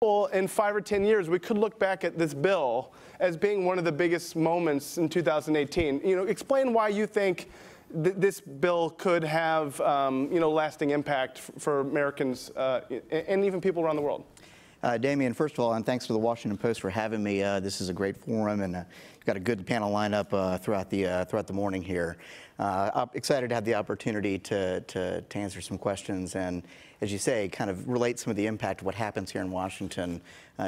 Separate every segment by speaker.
Speaker 1: Well, in 5 or 10 years, we could look back at this bill as being one of the biggest moments in 2018. Explain why you think this bill could have, lasting impact for Americans and even people around the world.
Speaker 2: Damien, first of all, and thanks to the Washington Post for having me. This is a great forum, and you've got a good panel lineup throughout the morning here. I'm excited to have the opportunity to answer some questions and, as you say, kind of relate some of the impact of what happens here in Washington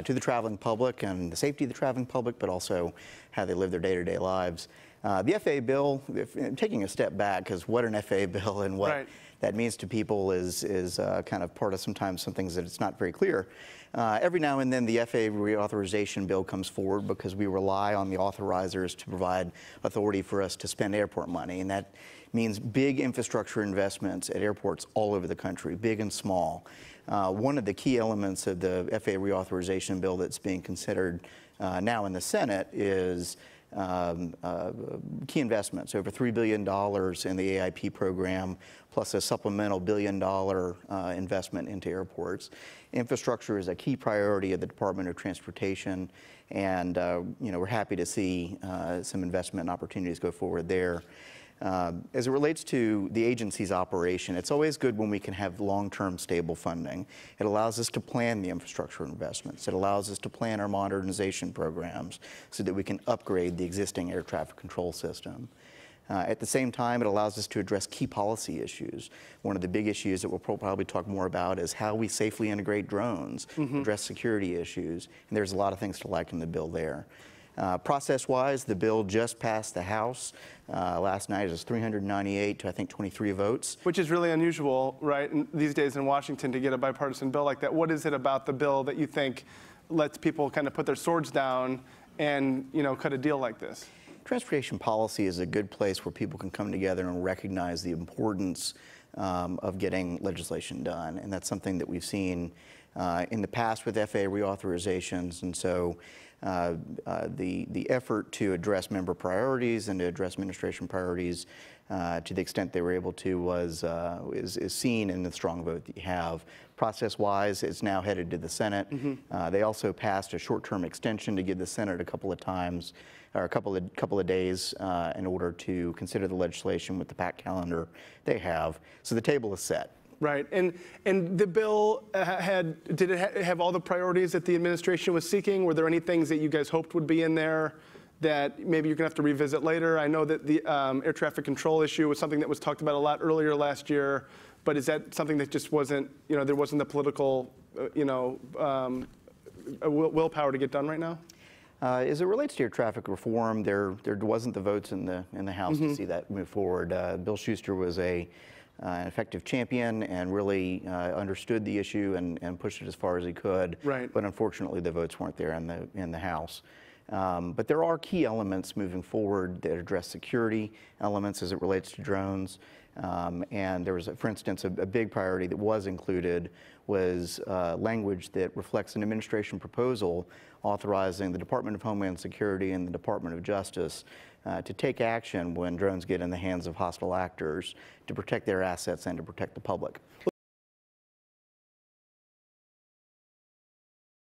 Speaker 2: to the traveling public and the safety of the traveling public, but also how they live their day-to-day lives. The FAA bill, taking a step back, because what an FAA bill and what that means to people is kind of part of sometimes some things that it's not very clear. Every now and then the FAA reauthorization bill comes forward because we rely on the authorizers to provide authority for us to spend airport money, and that means big infrastructure investments at airports all over the country, big and small. One of the key elements of the FAA reauthorization bill that's being considered now in the Senate is key investments, over $3 billion in the AIP program, plus a supplemental $1 billion investment into airports. Infrastructure is a key priority of the Department of Transportation, and we're happy to see some investment and opportunities go forward there. As it relates to the agency's operation, it's always good when we can have long-term stable funding. It allows us to plan the infrastructure investments. It allows us to plan our modernization programs so that we can upgrade the existing air traffic control system. At the same time, it allows us to address key policy issues. One of the big issues that we'll probably talk more about is how we safely integrate drones, address security issues, and there's a lot of things to like in the bill there. Process-wise, the bill just passed the House. Last night it was 398 to, I think, 23 votes.
Speaker 1: Which is really unusual, right, these days in Washington to get a bipartisan bill like that. What is it about the bill that you think lets people kind of put their swords down and, cut a deal like this?
Speaker 2: Transportation policy is a good place where people can come together and recognize the importance of getting legislation done. And that's something that we've seen in the past with FAA reauthorizations. And so the effort to address member priorities and to address administration priorities to the extent they were able to is seen in the strong vote that you have. Process-wise, it's now headed to the Senate. They also passed a short-term extension to give the Senate a couple of times, or a couple of days, in order to consider the legislation with the packed calendar they have. So the table is set.
Speaker 1: Right, and the bill did it have all the priorities that the administration was seeking? Were there any things that you guys hoped would be in there that maybe you're gonna have to revisit later? I know that the air traffic control issue was something that was talked about a lot earlier last year, but is that something that just wasn't, there wasn't the political, willpower to get done right now?
Speaker 2: As it relates to air traffic reform, there wasn't the votes in the House to see that move forward. Bill Schuster was an effective champion and really understood the issue and pushed it as far as he could.
Speaker 1: Right.
Speaker 2: But unfortunately, the votes weren't there in the House. But there are key elements moving forward that address security elements as it relates to drones. And there was, for instance, a big priority that was included was language that reflects an administration proposal authorizing the Department of Homeland Security and the Department of Justice to take action when drones get in the hands of hostile actors to protect their assets and to protect the public.